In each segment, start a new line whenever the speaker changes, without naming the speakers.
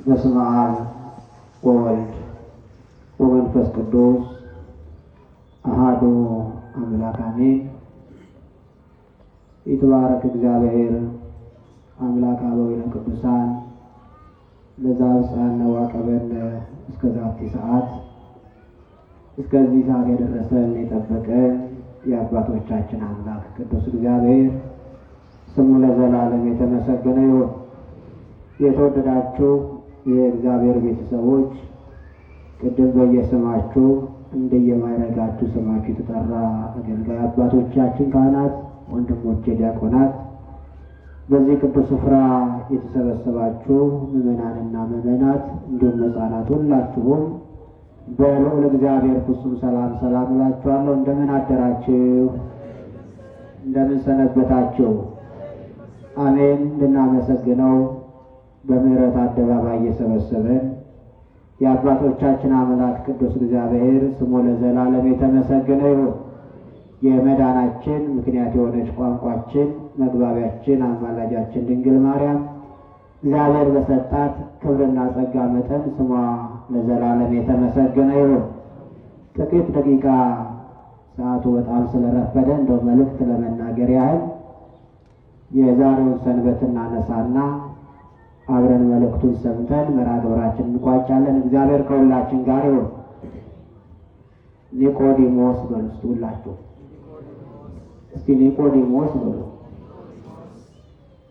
በስመ አብ ወወልድ ወመንፈስ ቅዱስ አሐዱ አምላክ አሜን። ይትባረክ እግዚአብሔር አምላክ አበዊነ ቅዱሳን ለዘአብጽሐነ ወዐቀበነ እስከ ዛቲ ሰዓት። እስከዚህ ሰዓት የደረሰን የጠበቀን የአባቶቻችን አምላክ ቅዱስ እግዚአብሔር ስሙ ለዘላለም የተመሰገነ ይሁን። የተወደዳችሁ የእግዚአብሔር ቤተሰቦች ቅድም በየስማችሁ እንደየማይረጋችሁ ስማችሁ የተጠራ አገልጋይ አባቶቻችን ካህናት፣ ወንድሞቼ ዲያቆናት፣ በዚህ ቅዱስ ስፍራ የተሰበሰባችሁ ምዕመናንና ምዕመናት እንዲሁም ሕፃናት ሁላችሁም በልዑል እግዚአብሔር ፍጹም ሰላም ሰላም እላችኋለሁ። እንደምን አደራችሁ? እንደምን ሰነበታችሁ? አሜን። እንድናመሰግነው በምሕረት አደባባይ እየሰበሰበን የአባቶቻችን አምላክ ቅዱስ እግዚአብሔር ስሙ ለዘላለም የተመሰገነ ይሁን። የመዳናችን ምክንያት የሆነች ቋንቋችን፣ መግባቢያችን፣ አማላጃችን ድንግል ማርያም እግዚአብሔር በሰጣት ክብርና ጸጋ መጠን ስሟ ለዘላለም የተመሰገነ ይሁን። ጥቂት ደቂቃ ሰዓቱ በጣም ስለረፈደ እንደው መልእክት ለመናገር ያህል የዛሬውን ሰንበት እናነሳና አብረን መልእክቱን ሰምተን መርሐ ግብራችን እንቋጫለን። እግዚአብሔር ከሁላችን ጋር ይሁን። ኒቆዲሞስ በሉ እስቲ ሁላችሁ እስቲ ኒቆዲሞስ በሉ።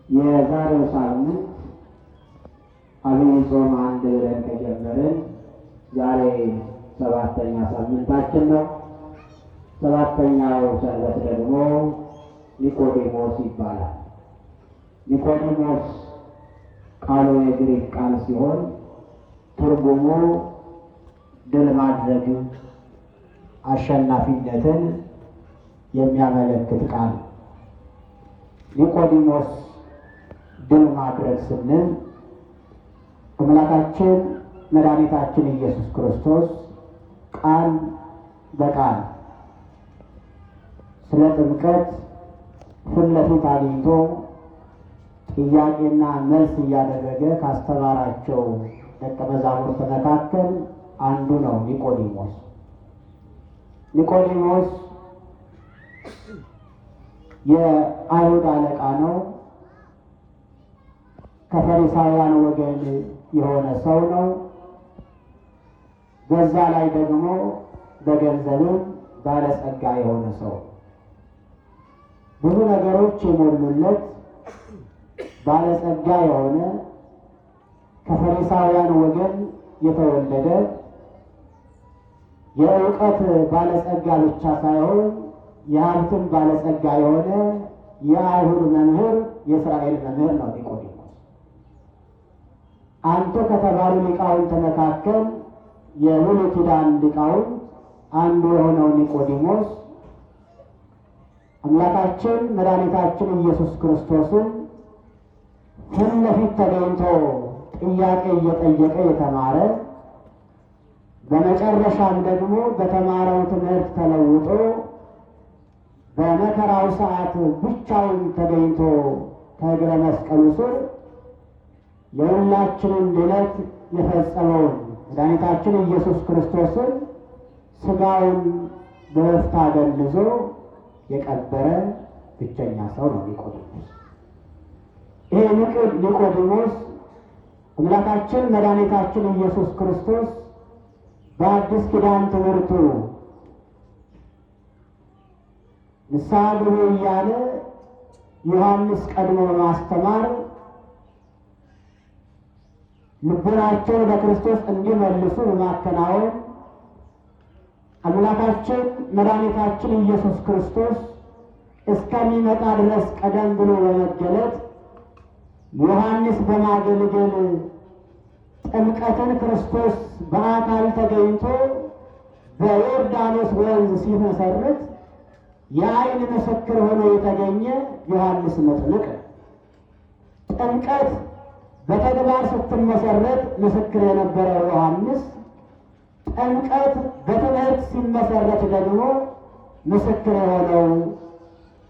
የዛሬው ሳምንት አብይ ጾም አንድ ብለን ከጀመርን ዛሬ 7ኛ ሳምንታችን ነው። 7ኛው ሰንበት ደግሞ ኒቆዲሞስ ይባላል። ኒቆዲሞስ ቃሉ የግሪክ ቃል ሲሆን ትርጉሙ ድል ማድረግ፣ አሸናፊነትን የሚያመለክት ቃል። ኒቆዲሞስ ድል ማድረግ ስንል አምላካችን መድኃኒታችን ኢየሱስ ክርስቶስ ቃል በቃል ስለ ጥምቀት ፊት ለፊት አግኝቶ ጥያቄና መልስ እያደረገ ካስተማራቸው ደቀ መዛሙርት መካከል አንዱ ነው ኒቆዲሞስ። ኒቆዲሞስ የአይሁድ አለቃ ነው። ከፈሪሳውያን ወገን የሆነ ሰው ነው። በዛ ላይ ደግሞ በገንዘብም ባለጸጋ የሆነ ሰው፣ ብዙ ነገሮች የሞሉለት ባለጸጋ የሆነ ከፈሪሳውያን ወገን የተወለደ የእውቀት ባለጸጋ ብቻ ሳይሆን የሀብትም ባለጸጋ የሆነ የአይሁድ መምህር፣ የእስራኤል መምህር ነው ኒቆዲሞስ። አንቱ ከተባሉ ሊቃውንት መካከል የብሉይ ኪዳን ሊቃውንት አንዱ የሆነው ኒቆዲሞስ አምላካችን መድኃኒታችን ኢየሱስ ክርስቶስን ፊት ለፊት ተገኝቶ ጥያቄ እየጠየቀ የተማረ፣ በመጨረሻም ደግሞ በተማረው ትምህርት ተለውጦ በመከራው ሰዓት ብቻውን ተገኝቶ ከእግረ መስቀሉ ስር የሁላችንን ድነት የፈጸመውን መድኃኒታችን ኢየሱስ ክርስቶስን ሥጋውን በበፍታ ገንዞ የቀበረ ብቸኛ ሰው ነው ኒቆዲሞስ። ይሄ ኒቆዲሞስ አምላካችን መድኃኒታችን ኢየሱስ ክርስቶስ በአዲስ ኪዳን ትምህርቱ ንስሐ ግቡ እያለ ዮሐንስ ቀድሞ በማስተማር ልቡናቸውን ለክርስቶስ እንዲመልሱ በማከናወን አምላካችን መድኃኒታችን ኢየሱስ ክርስቶስ እስከሚመጣ ድረስ ቀደም ብሎ በመገለጥ ዮሐንስ በማገልገል ጥምቀትን ክርስቶስ በአካል ተገኝቶ በዮርዳኖስ ወንዝ ሲመሰርት የዓይን ምስክር ሆኖ የተገኘ ዮሐንስ መጥምቅ፣ ጥምቀት በተግባር ስትመሰረት ምስክር የነበረው ዮሐንስ፣ ጥምቀት በትምህርት ሲመሰረት ደግሞ ምስክር የሆነው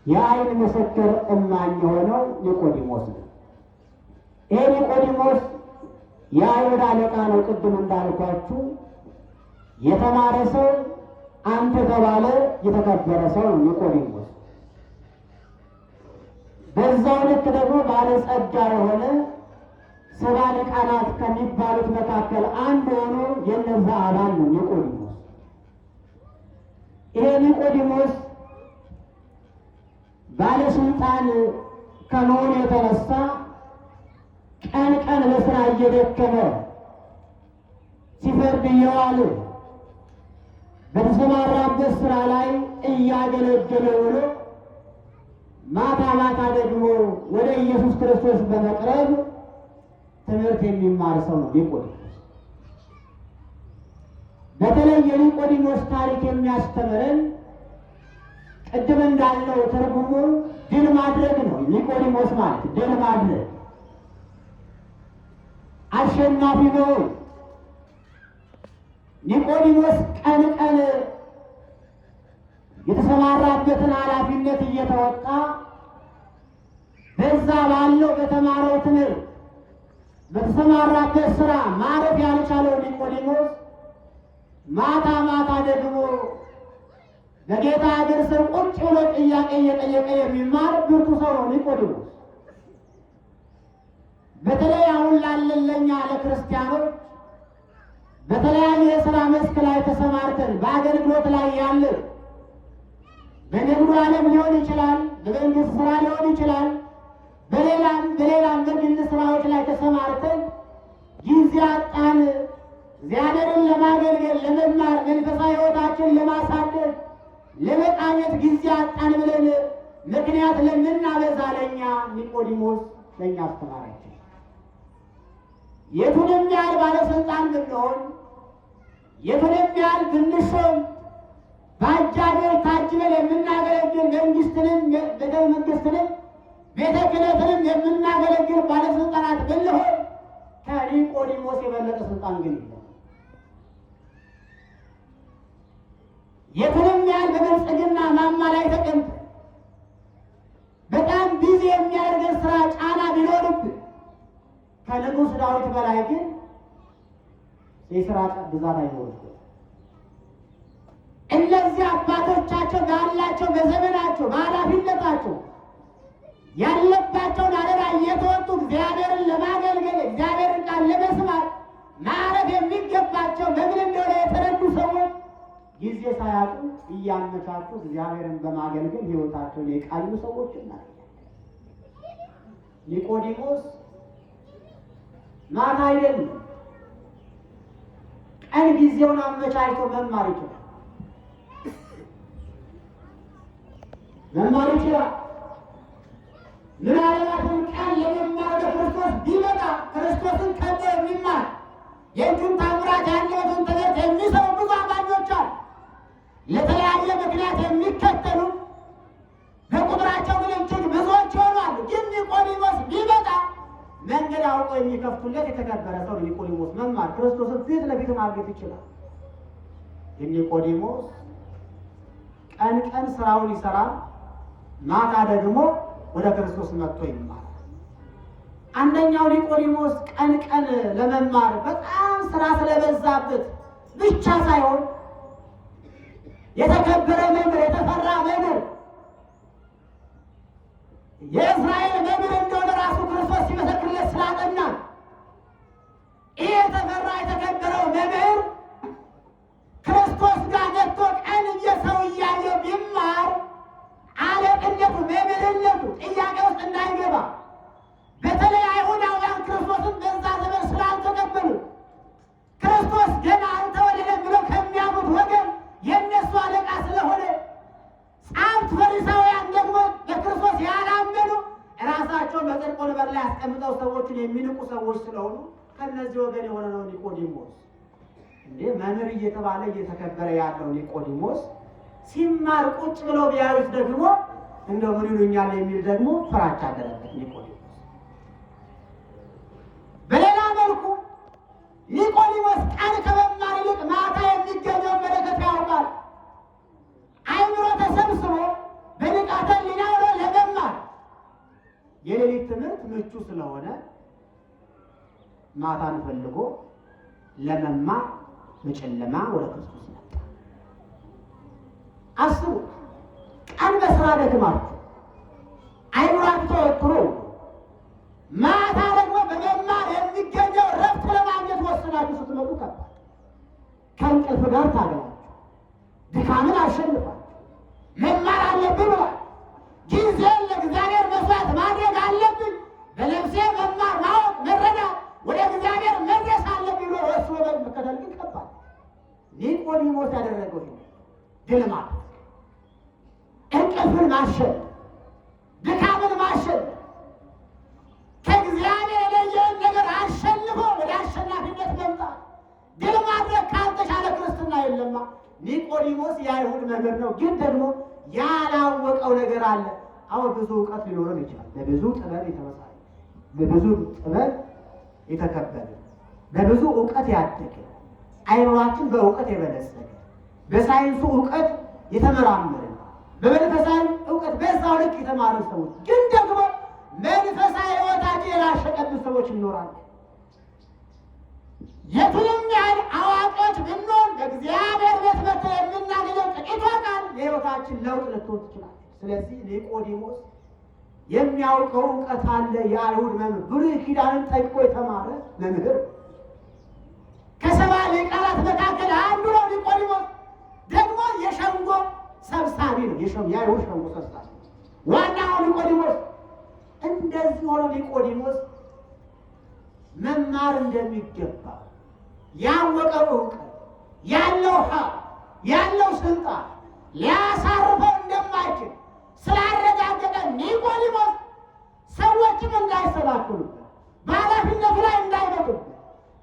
የዓይን ምስክር እማኝ የሆነው ኒቆዲሞስ ነው። ይሄ ኒቆዲሞስ የአይሁድ አለቃ ነው። ቅድም እንዳልኳችሁ የተማረ ሰው አንተ ተባለ የተከበረ ሰው ነው ኒቆዲሞስ። በዛው ልክ ደግሞ ባለጸጋ የሆነ ሰባ ሊቃናት ከሚባሉት መካከል አንዱ ሆኖ የነዛ አባል ነው ኒቆዲሞስ። ይሄ ኒቆዲሞስ ባለስልጣን ከመሆኑ የተነሳ ቀን ቀን በስራ እየደከመ ሲፈርድ እየዋለ በተሰማራበት ስራ ላይ እያገለገለ ውሎ ማታ ማታ ደግሞ ወደ ኢየሱስ ክርስቶስ በመቅረብ ትምህርት የሚማር ሰው ነው ኒቆዲሞስ። በተለይ የኒቆዲሞስ ታሪክ የሚያስተምረን ቅድም እንዳለው ትርጉሙ ድል ማድረግ ነው። ኒቆዲሞስ ማለት ድል ማድረግ፣ አሸናፊ ነው። ኒቆዲሞስ ቀን ቀን የተሰማራበትን ኃላፊነት እየተወጣ በዛ ባለው በተማረው ትምህርት በተሰማራበት ስራ ማረፍ ያልቻለው ኒቆዲሞስ ማታ ማታ ደግሞ በጌታ እግር ስር ቁጭ ብሎ ጥያቄ እየጠየቀ የሚማር ብርቱ ሰው ነው ኒቆዲሞስ። በተለይ አሁን ላለን ለኛ ለክርስቲያኖች በተለያየ የሥራ መስክ ላይ ተሰማርተን በአገልግሎት ላይ ያለን በንግዱ ዓለም ሊሆን ይችላል፣ በመንግስት ስራ ሊሆን ይችላል፣ በሌላም በግል ስራዎች ላይ ተሰማርተን ጊዜ አጣን እግዚአብሔርን ለማገልገል ለመማር መንፈሳዊ ሕይወታችን ለማሳደግ ለመቃኘት ጊዜ አጣን ብለን ምክንያት ለምናበዛ ለእኛ ኒቆዲሞስ ለእኛ አስተማራችን። የቱንም ያህል ባለስልጣን ብንሆን የቱንም ያህል ብንሾም በአጃቢዎች ታጅበን የምናገለግል መንግስትንም ቤተ መንግስትንም ቤተ ክህነትንም የምናገለግል ባለስልጣናት ብንሆን ከኒቆዲሞስ የበለጠ ስልጣን ግን የለም። የቱንም ያህል በብልጽግና ማማ ላይ ተቀምጠን በጣም ቢዚ የሚያደርገን ስራ ጫና ቢኖርብን ከንጉሥ ዳዊት በላይ ግን የሥራ ብዛት አይኖርም። እነዚህ አባቶቻቸው ባላቸው በዘመናቸው በኃላፊነታቸው ያለባቸውን አደራ እየተወጡ እግዚአብሔርን ለማገልገል እግዚአብሔርን ቃል ለመስማት ማረፍ የሚገባቸው በምን እንደሆነ የተረዱ ሰዎች ጊዜ ሳያጡ እያመቻቹ እግዚአብሔርን በማገልገል ሕይወታቸውን የቃኙ ሰዎች ናቸው። ኒቆዲሞስ ማታ አይደለም ቀን ጊዜውን አመቻችቶ መማር ይችላል። መማር ይችላል። ምናልባትም ቀን ለመማር በክርስቶስ ቢመጣ ክርስቶስን ከቶ የሚማር የእጁን ታምራት ያለበትን ትምህርት የሚሰሩ ብዙ አማኞች አሉ። ለተለያየ ምክንያት የሚከተሉ በቁጥራቸው ግን እጅግ ብዙዎች ይሆናሉ። ግን ኒቆዲሞስ ቢመጣ መንገድ አውቆ የሚከፍቱለት የተከበረ ሰው ኒቆዲሞስ መማር ክርስቶስን ፊት ለፊት ማግኘት ይችላል። ኒቆዲሞስ ቀን ቀን ስራውን ይሰራል፣ ማታ ደግሞ ወደ ክርስቶስ መጥቶ ይማራል። አንደኛው ኒቆዲሞስ ቀን ቀን ለመማር በጣም ስራ ስለበዛበት ብቻ ሳይሆን የተከበረ መምህር የተፈራ መምህር የእስራኤል መምህር እንደሆነ ራሱ ክርስቶስ ሲመሰክርለት ስላጠና ይህ የተፈራ የተከበረው መምህር ክርስቶስ ጋር መጥቶ ቀን እየሰው እያየ ቢማር አለቅነቱ መምህርነቱ ጥያቄ ውስጥ እንዳይገባ በተለይ አይሁዳውያን ክርስቶስን በዛ ዘመን ስላልተቀበሉ ክርስቶስ ገና አልተወለደም ብለው ከሚያምኑት ወገን የእነሱ አለቃ ስለሆነ ጸሐፍት ፈሪሳውያን ደግሞ በክርስቶስ ያላመኑ ራሳቸውን በጽድቅ ወንበር ላይ አስቀምጠው ሰዎችን የሚንቁ ሰዎች ስለሆኑ ከእነዚህ ወገን የሆነ ነው ኒቆዲሞስ። እንዴ መምህር እየተባለ እየተከበረ ያለው ኒቆዲሞስ ሲማር ቁጭ ብለው ቢያዩት ደግሞ እንደው ምን ይሉኛል የሚል ደግሞ ፍራቻ አደረበት ኒቆዲሞስ። በሌላ መልኩ ኒቆዲሞስ ቀን ከመማር ይልቅ ማታ የሚገኘውን በረከት ያውቃል። አይምሮ ተሰብስቦ በንቃተ ሕሊና ሆኖ ለመማር የሌሊት ትምህርት ምቹ ስለሆነ ማታን ፈልጎ ለመማር በጨለማ ወደ ክርስቶስ መጣ። አስቡ፣ ቀን በስራ ደክማችሁ አይምሯችሁ ተወጥሮ ማታ ደግሞ በመማር የሚገኘው ረፍት ለማግኘት ወስናችሁ ስትመጡ ከባድ ከእንቅልፍ ጋር ታገላችሁ። ድካምን አሸንፋችሁ መማር አለብን ብሏል። ጊዜን ለእግዚአብሔር መስዋዕት ማድረግ አለብን። በነፍሴ መማር፣ ማወቅ፣ መረዳት፣ ወደ እግዚአብሔር መድረስ አለብን ብሎ ወስኖ መከተል ግን ከባድ። ኒቆዲሞስ ያደረገው ይሄ ድል ማለት እንቅልፍን ማሸነፍ፣ ድካምን ማሸነፍ፣ ከእግዚአብሔር የለየውን ነገር አሸንፎ ወደ አሸናፊነት መምጣት፣ ድል ማድረግ ካልተቻለ ክርስትና የለማ። ኒቆዲሞስ የአይሁድ መምህር ነው፣ ግን ደግሞ ያላወቀው ነገር አለ። አሁን ብዙ እውቀት ሊኖረን ይችላል። በብዙ ጥበብ የተመሳለ፣ በብዙ ጥበብ የተከበረ፣ በብዙ እውቀት ያደገ፣ አይምሯችን በእውቀት የበለጸገ፣ በሳይንሱ እውቀት የተመራመረ፣ በመንፈሳዊ እውቀት በዛው ልክ የተማሩ ሰዎች ግን ደግሞ መንፈሳዊ ሕይወታቸው የላሸቀብን ሰዎች ይኖራሉ። የቱንም ያህል አዋቂዎች ብንሆን በእግዚአብሔር ቤት መጥተን የምናገኘው ጥቂቷ ቃል የሕይወታችን ለውጥ ልትሆን ትችላለች። ስለዚህ ኒቆዲሞስ የሚያውቀው እውቀት አለ። የአይሁድ መምህር፣ ብሉይ ኪዳንን ጠይቆ የተማረ መምህር፣ ከሰባ ሊቃናት መካከል አንዱ ነው። ኒቆዲሞስ ደግሞ የሸንጎ ሰብሳቢ ነው። የአይሁድ ሸንጎ ሰብሳቢ ዋናው ኒቆዲሞስ። እንደዚህ ሆኖ ኒቆዲሞስ መማር እንደሚገባ ያወቀው እውቀት ያለው ሀብት ያለው ስልጣን ሊያሳርፈው እንደማይችል ስላረጋገጠ ኒቆዲሞስ ሰዎችም እንዳይሰላክሉበት፣ በኃላፊነቱ ላይ እንዳይመጡበት፣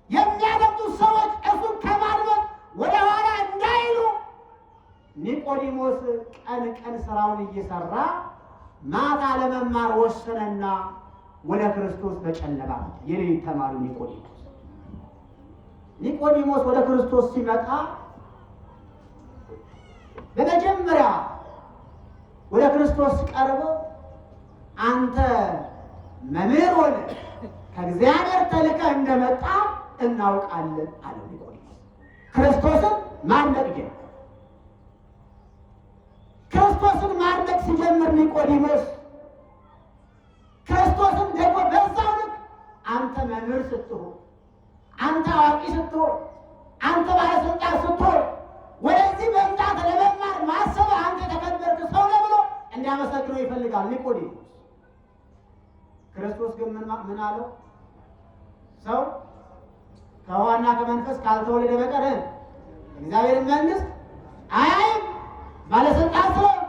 የሚያደምጡት ሰዎች እሱን ከማድመጥ ወደ ኋላ እንዳይሉ ኒቆዲሞስ ቀን ቀን ስራውን እየሰራ ማታ ለመማር ወሰነና ወደ ክርስቶስ በጨለማ የሌሊት ተማሪው ኒቆዲሞስ ወደ ክርስቶስ ሲመጣ በመጀመሪያ ወደ ክርስቶስ ቀርቦ አንተ መምህር ሆነ ከእግዚአብሔር ተልከህ እንደመጣ እናውቃለን አለ ኒቆዲሞስ። ክርስቶስን ማድነቅ ጀመረ። ክርስቶስን ማድነቅ ሲጀምር ኒቆዲሞስ ክርስቶስን ደግሞ በዛው ልክ አንተ መምህር ስትሆን፣ አንተ አዋቂ ስትሆን፣ አንተ ባለስልጣን ስትሆን ወደዚህ መምጣት ለመማር ማሰብ አንተ የተከበርክ ሰው ነህ ብሎ እንዲያመሰግነው ይፈልጋል ኒቆዲሞስ። ክርስቶስ ግን ምን አለው? ሰው ከውሃና ከመንፈስ ካልተወለደ በቀር እግዚአብሔርን መንግሥት አያይም። ባለስልጣን ስለሆን፣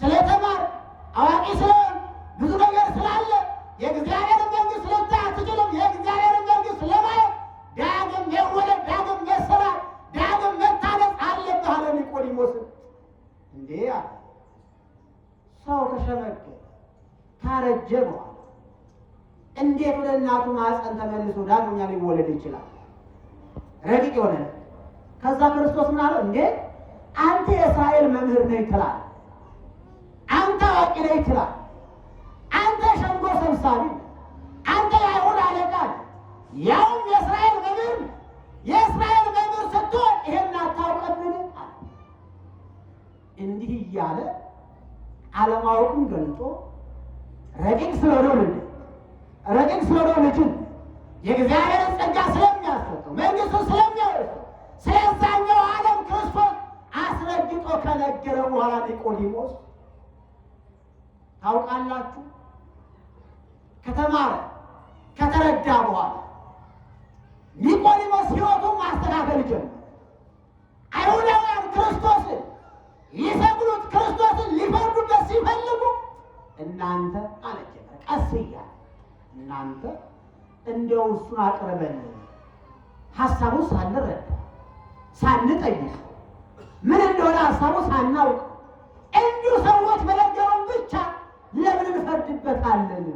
ስለተማር፣ አዋቂ ስለሆን፣ ብዙ ነገር ስላለ የእግዚአብሔርን መንግሥት ልታይ አትችልም። የእግዚአብሔርን መንግሥት ለማየት ዳግም መወለድ፣ ዳግም መሰራት፣ ዳግም መታነጽ አለብህ አለ ኒቆዲሞስ። እንዴ አለ ሰው ከሸመገለ ካረጀ በኋላ እንዴት ወደ እናቱ ማኅፀን ተመልሶ ዳግመኛ ሊወለድ ይችላል? ረቂቅ የሆነ ከዛ ክርስቶስ ምን አለው? እንዴ አንተ የእስራኤል መምህር ነህ ትላለህ፣ አንተ አዋቂ ነህ ትላለህ፣ አንተ ሸንጎ ሰብሳቢ፣ አንተ የአይሁድ አለቃ፣ ያውም የእስራኤል መምህር። የእስራኤል መምህር ስትሆን ይሄን አታውቅምን? እንዲህ እያለ አለማወቁን ገልጦ ረቂቅ ስለሆነው ልጅን የእግዚአብሔርን ጸጋ ስለሚያሰጠው መንግሥቱን ስለሚያወርሰው ስለዛኛው ዓለም ክርስቶስ አስረግጦ ከነገረው በኋላ ኒቆዲሞስ ታውቃላችሁ፣ ከተማረ ከተረዳ በኋላ ኒቆዲሞስ ሕይወቱን ማስተካከል ጀመረ። አይሁዳውያን ክርስቶስን ሊሰቅሉት፣ ክርስቶስን ሊፈርዱበት ሲፈልጉ እናንተ አለ ቀስ እያለ እናንተ እንደው እሱን አቅርበን ሀሳቡን ሳንረዳ ሳንጠይቅ ምን እንደሆነ ሀሳቡ ሳናውቅ እንዲሁ ሰዎች በነገሩን ብቻ ለምን እንፈርድበታለን?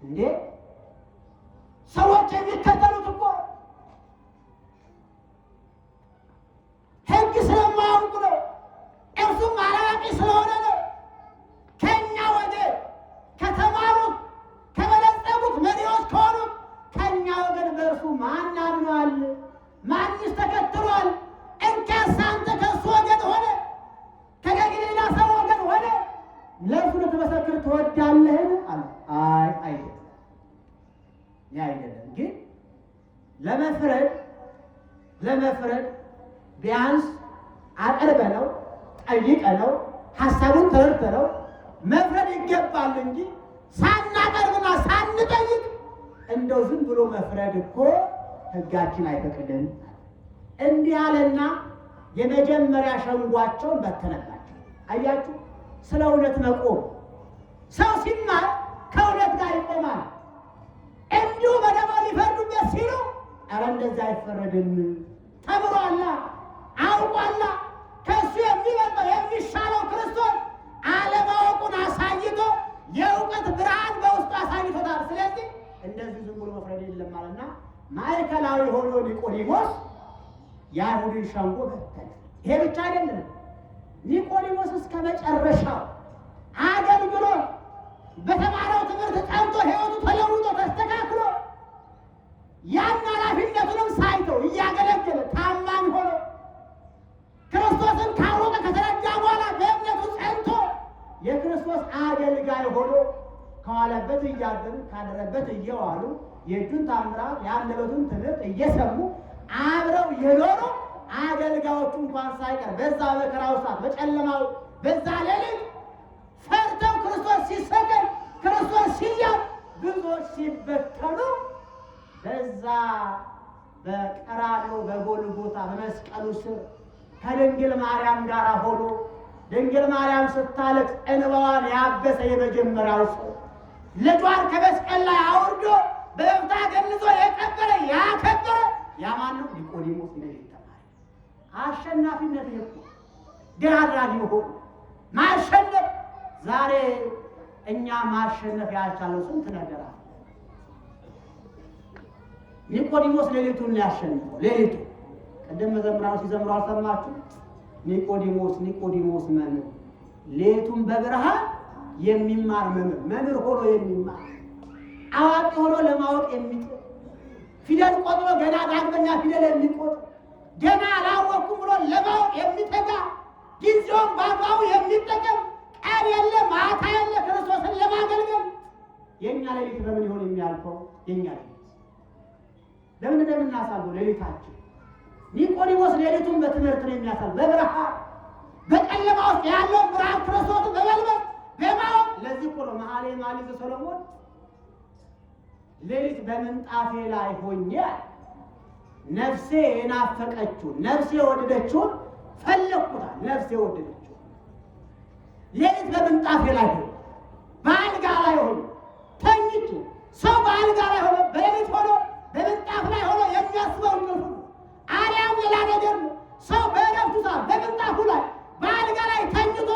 እንዴ ሰዎች የሚከተሉት እኮ ሕግ ስለማያውቁ ነው። እርሱም አላዋቂ ስለሆነ ነው። ከእኛ ወገን ከተማሩት ከበለጸጉት መሪዎች ከሆኑት ከእኛ ወገን በእርሱ ለመፍረድ ቢያንስ አቅርበነው ጠይቀነው ሐሳቡን ተረድተነው መፍረድ ይገባል እንጂ ሳናቀርብና ሳንጠይቅ እንደው ዝም ብሎ መፍረድ እኮ ሕጋችን አይፈቅድም። እንዲህ አለና የመጀመሪያ ሸንጓቸውን በተነባቸው። አያችሁ፣ ስለ እውነት መቆም። ሰው ሲማር ከእውነት ጋር ይቆማል። እንዲሁ በደማ ሊፈርዱበት ሲሉ ኧረ እንደዛ አይፈረድም፣ ተምሯላ፣ አውቋላ። ከእሱ የሚበልጠው የሚሻለው ክርስቶስ አለማወቁን አሳይቶ የእውቀት ብርሃን በውስጡ አሳይቶታል። ስለዚህ እንደዚህ ዝም ብሎ መፍረድ የለም አለና ማዕከላዊ ሆኖ ኒቆዲሞስ የአይሁድን ሸንጎ በተነ። ይሄ ብቻ አይደለም። ኒቆዲሞስ እስከ መጨረሻው አገልግሎ በተማረው ትምህርት ጸንቶ ሕይወቱ ተለውጦ ተስተካክሎ ያን ኃላፊነቱንም ሳይተው እያገለገለ ታማኝ ሆኖ ክርስቶስን ካወቀ ከተረዳ በኋላ በእምነቱ ጸንቶ የክርስቶስ አገልጋይ ሆኖ ከዋለበት እያደሩ ካደረበት እየዋሉ የእጁን ታምራት የአንደበቱን ትምህርት እየሰሙ አብረው የኖሩ አገልጋዮቹ እንኳን ሳይቀር በዛ መከራው ሰዓት በጨለማው በዛ ሌሊት ፈርተው ክርስቶስ ሲሰቀል ክርስቶስ ሲያዝ ብዙዎች ሲበተኑ በዛ በቀራንዮ በጎልጎታ በመስቀሉ ስር ከድንግል ማርያም ጋር ሆኖ ድንግል ማርያም ስታለቅስ እንባዋን ያበሰ የመጀመሪያው ሰው ልጇን ከመስቀል ላይ አውርዶ በእብታ ገንዞ የቀበረ ያከበረ ያማን ነው? ኒቆዲሞስ ነው የተማረ። አሸናፊነት ነው። ድል አድራጊ መሆን ማሸነፍ። ዛሬ እኛ ማሸነፍ ያልቻለው ስንት ነገር አለ። ኒቆዲሞስ ሌሊቱን ያሸነፈው ሌሊቱ ቀደም መዘምራኑ ሲዘምሩ አልሰማችሁ? ኒቆዲሞስ መምህር ሌሊቱን በብርሃን የሚማር መምህር ሆኖ የሚማር አዋቂ ሆኖ ለማወቅ የሚጥር ፊደል ቆጥሮ ገና ዳግመኛ ፊደል የሚቆጥር ገና አላወቅኩም ብሎ ለማወቅ የሚተጋ ጊዜውን በአግባቡ የሚጠቀም ቀን የለ ማታ የለ ክርስቶስን ለማገልገል። የእኛ ሌሊት በምን ይሆን የሚያልፈው? የእኛ ሌሊት ለምን እንደምናሳልፈው ሌሊታችን። ኒቆዲሞስ ሌሊቱን በትምህርት ነው የሚያሳልፈው፣ በብርሃን በጨለማ ውስጥ ያለውን ብርሃን ክርስቶስን በመልበስ በማወቅ። ለዚህ እኮ ነው መኃልየ ሰሎሞን ሌሊት በምንጣፌ ላይ ሆኜ ነፍሴ የናፈቀችውን ነፍሴ የወደደችውን ፈለግኩታል። ነፍሴ የወደደችውን ሌሊት በምንጣፌ ላይ ሆኜ በአልጋ ላይ ሆኜ ተኝቼ። ሰው በአልጋ ላይ ሆኖ በሌሊት ሆኖ በምንጣፍ ላይ ሆኖ የሚያስበው እንቅልፍ ነው፣ አልያም ሌላ ነገር ነው። ሰው በእረፍቱ ሰዓት በምንጣፉ ላይ በአልጋ ላይ ተኝቶ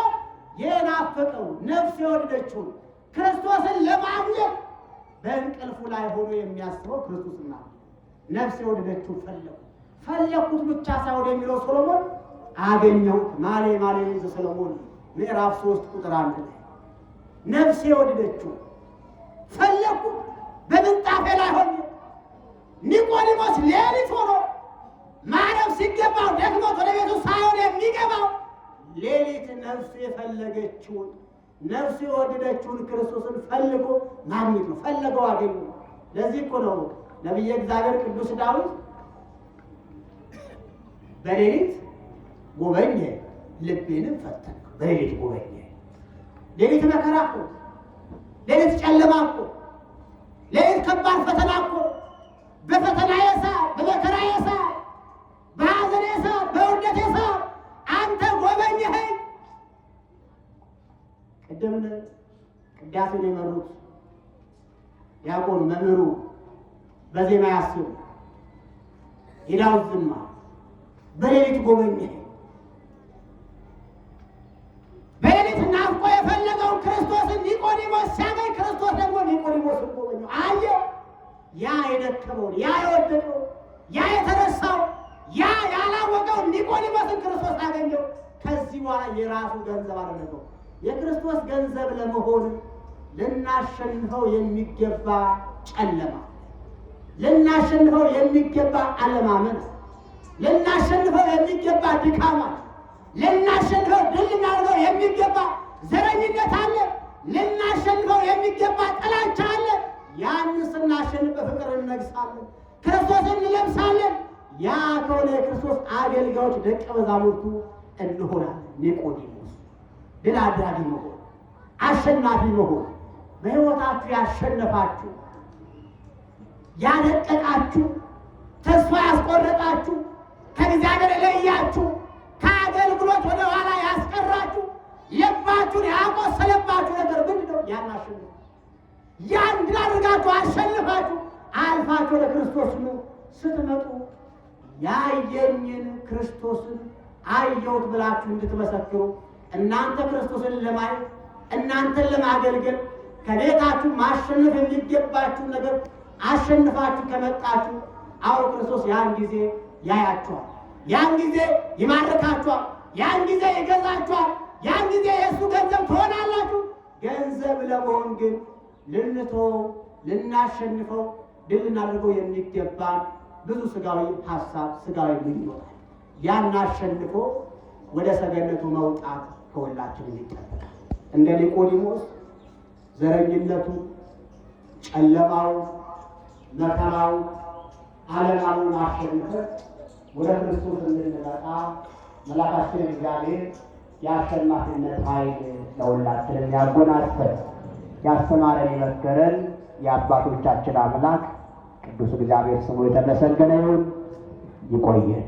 የናፈቀው ነፍስ የወደደችውን ክርስቶስን ለማግኘት በእንቅልፉ ላይ ሆኖ የሚያስበው ክርስቶስና ነፍስ የወደደችው ፈለኩት ብቻ ሳይሆን የሚለው ሰሎሞን አገኘሁት። መኃልየ ዘሰሎሞን ምዕራፍ 3 ቁጥር 1 ላይ ነፍስ የወደደችው ፈለኩት በምንጣፌ ላይ ሆኖ። ኒቆዲሞስ ሌሊት ሆኖ ማረፍ ሲገባው ደግሞ ወደ ቤቱ ሳይሆን የሚገባው ሌሊት ነፍሱ የፈለገችውን ነፍሱ የወደደችውን ክርስቶስን ፈልጎ ማግኘት ነው። ፈለገው አገኘ። ለዚህ እኮ ነው ነቢየ እግዚአብሔር ቅዱስ ዳዊት በሌሊት ጎበኘ ልቤንም ፈተንኩ። በሌሊት ጎበኘ። ሌሊት መከራ እኮ፣ ሌሊት ጨለማ እኮ፣ ሌሊት ከባድ ፈተና እኮ። በፈተና ሰዓት፣ በመከራ ሰዓት፣ በሐዘን ሰዓት፣ በውርደት ሰዓት አንተ ጎበኘኸኝ። ቅድም ቅዳሴን የመሩት ዲያቆን መምህሩ በዜማ ያስቡ የዳዊት ዝማሬ በሌሊት ጎበኘኸኝ። በሌሊት ናፍቆ የፈለገውን ክርስቶስን ኒቆዲሞስ ሲያገኝ ክርስቶስ ደግሞ ኒቆዲሞስን ጎበኘው። አየው ያ የደከመውን ያ የወደቀው ያ የተረሳው ያ ያላወቀው ኒቆዲሞስን ክርስቶስ አገኘው። ከዚህ በኋላ የራሱ ገንዘብ አደረገው። የክርስቶስ ገንዘብ ለመሆን ልናሸንፈው የሚገባ ጨለማ፣ ልናሸንፈው የሚገባ አለማመን፣ ልናሸንፈው የሚገባ ድካማ፣ ልናሸንፈው ድል ልናደርገው የሚገባ ዘረኝነት አለ። ልናሸንፈው የሚገባ ጥላቻ አለ። ያን ስናሸንፍ በፍቅር እንነግሳለን። ክርስቶስን እንለብሳለን። ያ ከሆነ የክርስቶስ አገልጋዮች ደቀ መዛሙርቱ እንሆናለን። ኒቆዲሞስ ድል አድራጊ መሆን፣ አሸናፊ መሆን፣ በሕይወታችሁ ያሸነፋችሁ፣ ያደቀቃችሁ፣ ተስፋ ያስቆረጣችሁ፣ ከእግዚአብሔር የለያችሁ፣ ከአገልግሎት ወደ ኋላ ያስቀራችሁ፣ ልባችሁን ያቆሰለባችሁ ነገር ምንድን ነው? ያን አሸንፉ። ያን ድል አድርጋችሁ አሸንፋችሁ አልፋችሁ ወደ ክርስቶስ ስትመጡ ያየኝን ክርስቶስን አየሁት ብላችሁ እንድትመሰክሩ እናንተ ክርስቶስን ለማየት እናንተን ለማገልገል ከቤታችሁ ማሸነፍ የሚገባችሁ ነገር አሸንፋችሁ ከመጣችሁ አዎ ክርስቶስ ያን ጊዜ ያያችኋል። ያን ጊዜ ይማርካችኋል። ያን ጊዜ ይገዛችኋል። ያን ጊዜ የእሱ ገንዘብ ትሆናላችሁ። ገንዘብ ለመሆን ግን ልንተወው፣ ልናሸንፈው፣ ድል ልናደርገው የሚገባን ብዙ ስጋዊ ሀሳብ፣ ስጋዊ ምኞት ያን አሸንፎ ወደ ሰገነቱ መውጣት ከሁላችን ይጠበቃል። እንደ ኒቆዲሞስ ዘረኝነቱ፣ ጨለማው፣ መከራው፣ ዓለማውን አሸንፈን ወደ ክርስቶስ እንድንመጣ መላካችን እግዚአብሔር የአሸናፊነት ኃይል ለሁላችንም ያጎናጸፈን። ያስተማረን የመከረን የአባቶቻችን አምላክ ቅዱስ እግዚአብሔር ስሙ የተመሰገነ ይሁን። ይቆየን።